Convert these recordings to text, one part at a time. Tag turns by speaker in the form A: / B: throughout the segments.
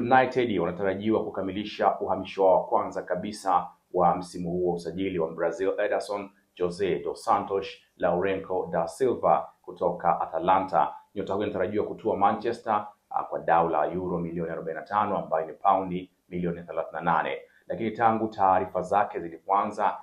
A: United wanatarajiwa kukamilisha uhamisho wao wa kwanza kabisa wa msimu huu wa usajili wa Brazil Ederson Jose dos Santos Lourenço da Silva kutoka Atalanta. Nyota huyo anatarajiwa kutua Manchester kwa dau la euro milioni 45 ambayo ni paundi milioni 38. Lakini tangu taarifa zake zilipoanza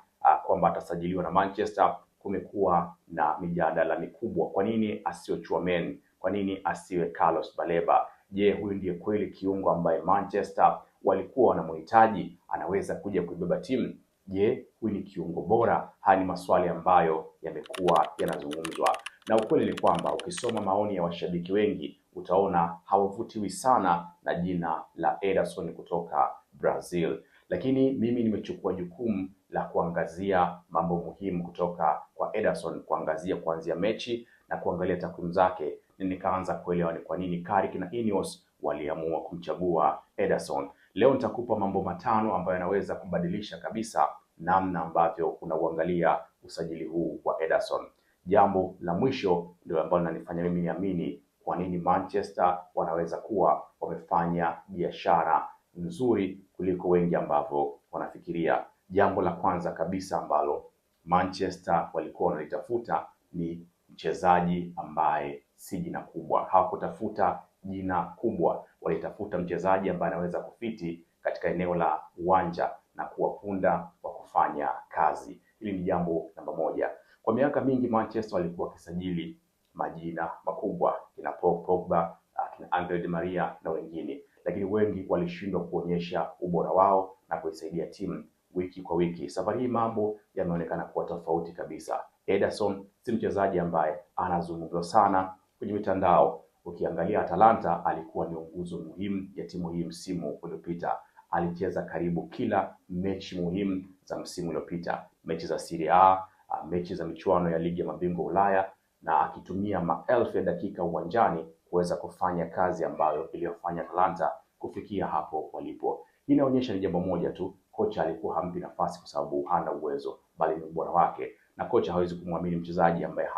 A: kwamba atasajiliwa na Manchester, kumekuwa na mijadala mikubwa. Kwa nini asiwe Tchouameni? Kwa nini asiwe Carlos Baleba? Je, huyu ndiye kweli kiungo ambaye Manchester walikuwa wanamhitaji? Anaweza kuja kuibeba timu? Je, huyu ni kiungo bora? Haya ni maswali ambayo yamekuwa yanazungumzwa, na ukweli ni kwamba ukisoma maoni ya washabiki wengi utaona hawavutiwi sana na jina la Ederson kutoka Brazil. Lakini mimi nimechukua jukumu la kuangazia mambo muhimu kutoka kwa Ederson, kuangazia kuanzia mechi na kuangalia takwimu zake, na nikaanza kuelewa ni kwa nini Carrick na Ineos waliamua kumchagua Ederson. Leo nitakupa mambo matano ambayo yanaweza kubadilisha kabisa namna ambavyo unauangalia usajili huu wa Ederson. Jambo la mwisho ndio ambalo linanifanya mimi niamini kwa nini Manchester wanaweza kuwa wamefanya biashara nzuri kuliko wengi ambavyo wanafikiria. Jambo la kwanza kabisa ambalo Manchester walikuwa wanalitafuta ni mchezaji ambaye si jina kubwa. Hawakutafuta jina kubwa, walitafuta mchezaji ambaye anaweza kufiti katika eneo la uwanja na kuwapunda wa kufanya kazi. Hili ni jambo namba moja. Kwa miaka mingi Manchester walikuwa wakisajili majina makubwa, kina Paul Pogba, kina Angel Di Maria na wengine, lakini wengi walishindwa kuonyesha ubora wao na kuisaidia timu wiki kwa wiki. Safari hii mambo yameonekana kuwa tofauti kabisa. Ederson si mchezaji ambaye anazungumzwa sana kwenye mitandao. Ukiangalia Atalanta alikuwa ni nguzo muhimu ya timu hii msimu uliopita. Alicheza karibu kila mechi muhimu za msimu uliopita, mechi za Serie A, mechi za michuano ya ligi ya mabingwa Ulaya, na akitumia maelfu ya dakika uwanjani kuweza kufanya kazi ambayo iliyofanya Atalanta kufikia hapo walipo. Hii inaonyesha ni jambo moja tu, kocha alikuwa hampi nafasi kwa sababu hana uwezo, bali ni ubora wake, na kocha hawezi kumwamini mchezaji ambaye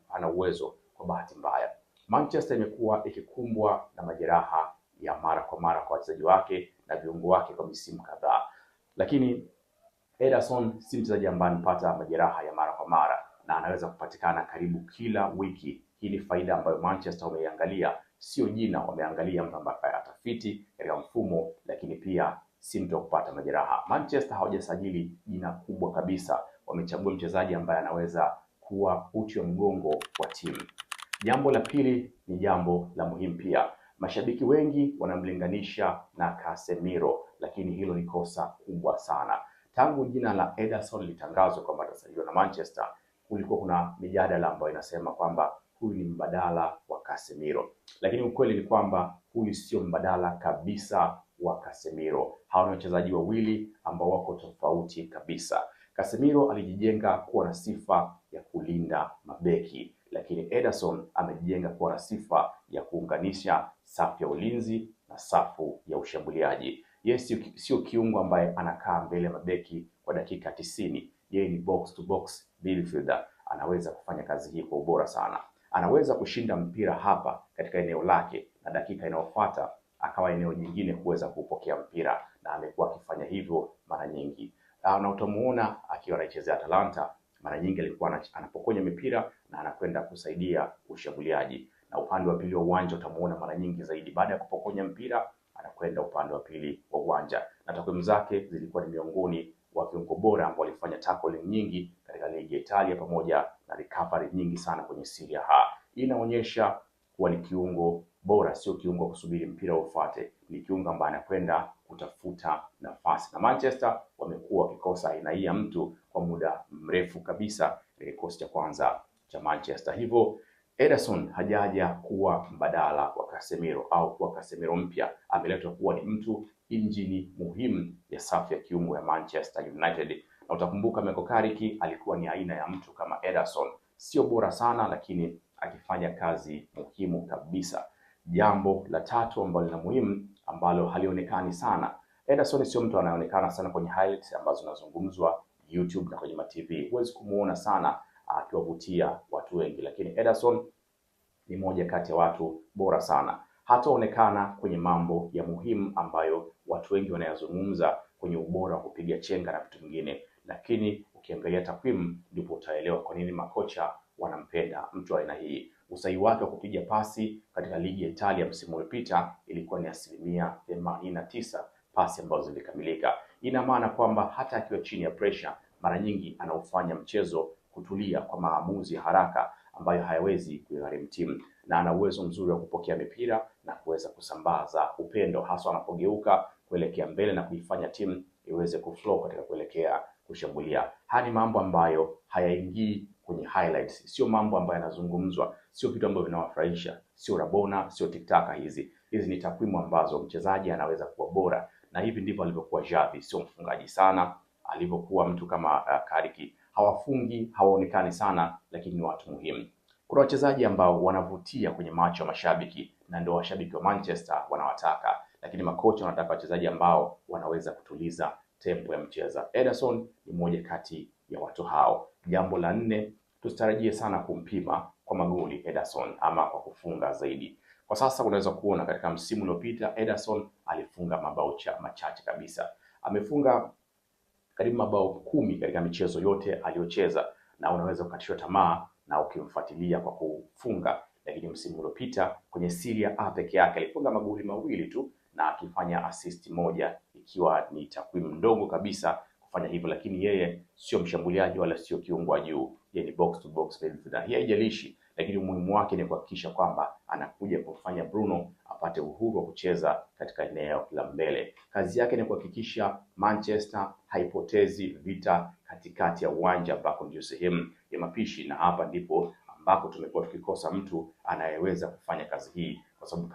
A: hana uwezo kwa bahati mbaya. Manchester imekuwa ikikumbwa na majeraha ya mara kwa mara kwa wachezaji wake na viungo wake kwa misimu kadhaa, lakini Ederson si mchezaji ambaye anapata majeraha ya mara kwa mara na anaweza kupatikana karibu kila wiki. Hii ni faida ambayo Manchester wameiangalia, sio jina. Wameangalia mtu ambaye atafiti katika mfumo, lakini pia si mtu wa kupata majeraha. Manchester hawajasajili jina kubwa kabisa, wamechagua mchezaji ambaye anaweza kuwa uti wa mgongo wa timu. Jambo la pili ni jambo la muhimu pia. Mashabiki wengi wanamlinganisha na Casemiro, lakini hilo ni kosa kubwa sana. Tangu jina la Ederson litangazwe kwamba atasajiliwa na Manchester, kulikuwa kuna mijadala ambayo inasema kwamba huyu ni mbadala wa Casemiro, lakini ukweli ni kwamba huyu sio mbadala kabisa wa Casemiro. Hawa ni wachezaji wawili ambao wako tofauti kabisa. Casemiro alijijenga kuwa na sifa ya kulinda mabeki, lakini Ederson amejijenga kuwa na sifa ya kuunganisha safu ya ulinzi na safu ya ushambuliaji. Yeye sio kiungo ambaye anakaa mbele ya mabeki kwa dakika 90. Yeye ni box to box midfielder. Anaweza kufanya kazi hii kwa ubora sana. Anaweza kushinda mpira hapa katika eneo lake na dakika inayofuata akawa eneo jingine kuweza kupokea mpira, na amekuwa akifanya hivyo mara nyingi. Na utamuona akiwa anachezea Atalanta, mara nyingi alikuwa anapokonya mipira na anakwenda kusaidia ushambuliaji, na upande wa pili wa uwanja utamuona mara nyingi zaidi, baada ya kupokonya mpira anakwenda upande wa pili wa uwanja, na takwimu zake zilikuwa ni miongoni wa viungo bora ambao walifanya tackling nyingi katika ligi ya Italia pamoja na recovery nyingi sana kwenye Serie A. Hii inaonyesha kuwa ni kiungo bora, sio kiungo kusubiri mpira ufuate, ni kiungo ambaye anakwenda kutafuta nafasi, na Manchester wamekuwa wakikosa aina hii ya mtu kwa muda mrefu kabisa katika kikosi cha kwanza cha Manchester. Hivyo Ederson hajaja kuwa mbadala wa Casemiro au kuwa Casemiro mpya, ameletwa kuwa ni mtu injini muhimu ya safu ya kiungo ya Manchester United. Na utakumbuka Michael Carrick alikuwa ni aina ya mtu kama Ederson, sio bora sana lakini akifanya kazi muhimu kabisa. Jambo la tatu ambalo ni muhimu ambalo halionekani sana, Ederson sio mtu anayeonekana sana kwenye highlights ambazo zinazungumzwa YouTube na kwenye TV. Huwezi kumuona sana akiwavutia watu wengi, lakini Ederson ni moja kati ya watu bora sana. hataonekana kwenye mambo ya muhimu ambayo watu wengi wanayazungumza kwenye ubora wa kupiga chenga na vitu vingine, lakini ukiangalia takwimu ndipo utaelewa kwa nini makocha wanampenda mtu aina hii. Usahihi wake wa kupiga pasi katika ligi ya Italia msimu uliopita ilikuwa ni 89% pasi ambazo zilikamilika. Ina maana kwamba hata akiwa chini ya pressure, mara nyingi anaufanya mchezo kutulia kwa maamuzi ya haraka ambayo hayawezi kuigharimu timu, na ana uwezo mzuri wa kupokea mipira na kuweza kusambaza upendo, hasa anapogeuka kuelekea mbele na kuifanya timu iweze kuflow katika kuelekea kushambulia. Haya ni mambo ambayo hayaingii kwenye highlights, sio mambo ambayo yanazungumzwa, sio vitu ambavyo vinawafurahisha, sio Rabona, sio TikTok. Hizi ni takwimu ambazo mchezaji anaweza kuwa bora, na hivi ndivyo alivyokuwa Xavi. Sio mfungaji sana alivyokuwa mtu kama Kariki, hawafungi, hawaonekani sana, lakini ni watu muhimu. Kuna wachezaji ambao wanavutia kwenye macho ya mashabiki na ndio washabiki wa Manchester wanawataka, lakini makocha wanataka wachezaji ambao wanaweza kutuliza tempo ya mchezo. Ederson ni mmoja kati ya watu hao. Jambo la 4, tusitarajie sana kumpima kwa magoli Ederson ama kwa kufunga zaidi. Kwa sasa unaweza kuona katika msimu uliopita Ederson alifunga mabao machache kabisa. Amefunga karibu mabao 10 katika michezo yote aliyocheza, na unaweza kukatishwa tamaa na ukimfuatilia kwa kufunga, lakini msimu uliopita kwenye Serie A peke yake alifunga magoli 2 tu na akifanya assist 1, ikiwa ni takwimu ndogo kabisa kufanya hivyo, lakini yeye sio mshambuliaji wala sio kiungo wa juu, yeye ni box to box midfielder. Hii haijalishi, lakini umuhimu wake ni kuhakikisha kwamba anakuja kufanya Bruno apate uhuru wa kucheza katika eneo la mbele. Kazi yake ni kuhakikisha Manchester haipotezi vita katikati ya uwanja, ambako ndio sehemu ya mapishi, na hapa ndipo ambako tumekuwa tukikosa mtu anayeweza kufanya kazi hii, kwa sababu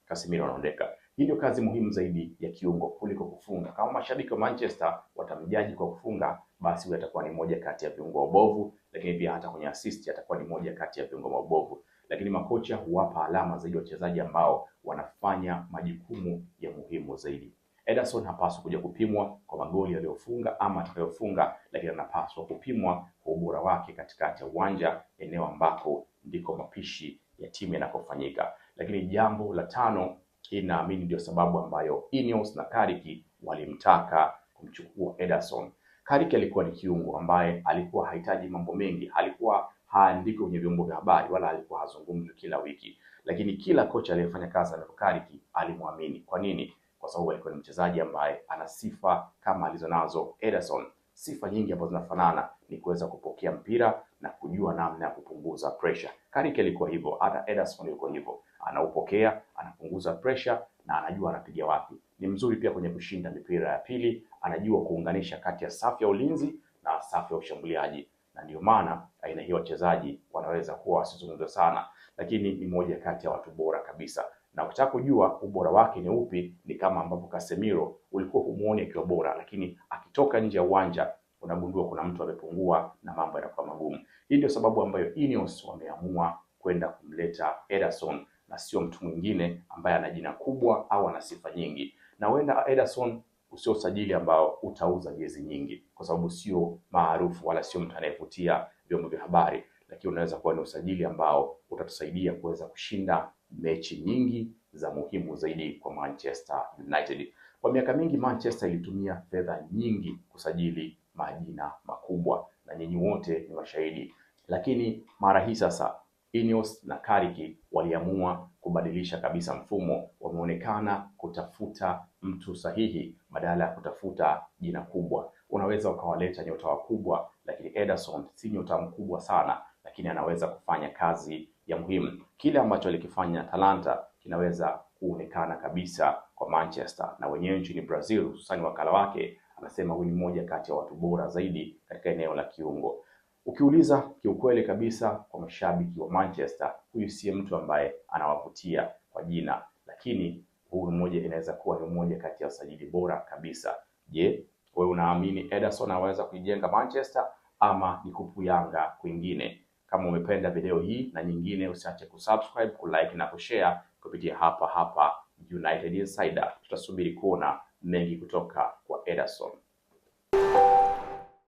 A: Casemiro anaondoka. Hii ndio kazi muhimu zaidi ya kiungo kuliko kufunga. Kama mashabiki wa Manchester watamjaji kwa kufunga, basi huyo atakuwa ni moja kati ya viungo wabovu, lakini pia hata kwenye assist atakuwa ni moja kati ya viungo wabovu. Lakini makocha huwapa alama zaidi wachezaji ambao wanafanya majukumu ya muhimu zaidi. Ederson hapaswi kuja kupimwa kwa magoli aliyofunga ama atakayofunga, lakini anapaswa kupimwa kwa ubora wake katikati ya uwanja, eneo ambako ndiko mapishi ya timu yanakofanyika. Lakini jambo la 5, hii naamini ndio sababu ambayo Ineos na Kariki walimtaka kumchukua Ederson. Kariki alikuwa ni kiungo ambaye alikuwa hahitaji mambo mengi, alikuwa haandiki kwenye vyombo vya habari wala alikuwa hazungumzwi kila wiki, lakini kila kocha aliyefanya kazi na Kariki alimwamini. Kwa nini? Kwa sababu alikuwa ni mchezaji ambaye ana sifa kama alizonazo Ederson. Sifa nyingi ambazo zinafanana ni kuweza kupokea mpira na kujua namna ya kupunguza pressure. Kariki alikuwa hivyo, hata Ederson alikuwa hivyo. Anaupokea, anapunguza pressure na anajua anapiga wapi. Ni mzuri pia kwenye kushinda mipira ya pili, anajua kuunganisha kati ya safu ya ulinzi na safu ya ushambuliaji. Na ndio maana aina hiyo wachezaji wanaweza kuwa wasizungumzwe sana, lakini ni moja kati ya watu bora kabisa. Na ukitaka kujua ubora wake ni upi, ni kama ambapo Casemiro ulikuwa humuoni akiwa bora, lakini akitoka nje ya uwanja unagundua kuna mtu amepungua na mambo yanakuwa magumu. Hii ndio sababu ambayo Ineos wameamua kwenda kumleta Ederson na sio mtu mwingine ambaye ana jina kubwa au ana sifa nyingi. Na huenda Ederson usio usajili ambao utauza jezi nyingi, kwa sababu sio maarufu wala sio mtu anayevutia vyombo vya habari, lakini unaweza kuwa ni usajili ambao utatusaidia kuweza kushinda mechi nyingi za muhimu zaidi kwa Manchester United. Kwa miaka mingi Manchester ilitumia fedha nyingi kusajili majina makubwa na nyinyi wote ni mashahidi, lakini mara hii sasa Ineos na Kariki waliamua kubadilisha kabisa mfumo. Wameonekana kutafuta mtu sahihi badala ya kutafuta jina kubwa. Unaweza ukawaleta nyota wakubwa, lakini Ederson si nyota mkubwa sana, lakini anaweza kufanya kazi ya muhimu. Kile ambacho alikifanya Atalanta kinaweza kuonekana kabisa kwa Manchester, na wenyewe nchini Brazil, hususani wakala wake anasema huyu ni mmoja kati ya watu bora zaidi katika eneo la kiungo. Ukiuliza kiukweli kabisa kwa mashabiki wa Manchester, huyu si mtu ambaye anawavutia kwa jina, lakini huyu mmoja inaweza kuwa ni mmoja kati ya usajili bora kabisa. Je, wewe unaamini Ederson anaweza kuijenga Manchester ama ni kupuyanga kwingine? Kama umependa video hii na nyingine, usiache kusubscribe, kulike na kushare kupitia hapa United Insider. Tutasubiri kuona mengi kutoka kwa Ederson.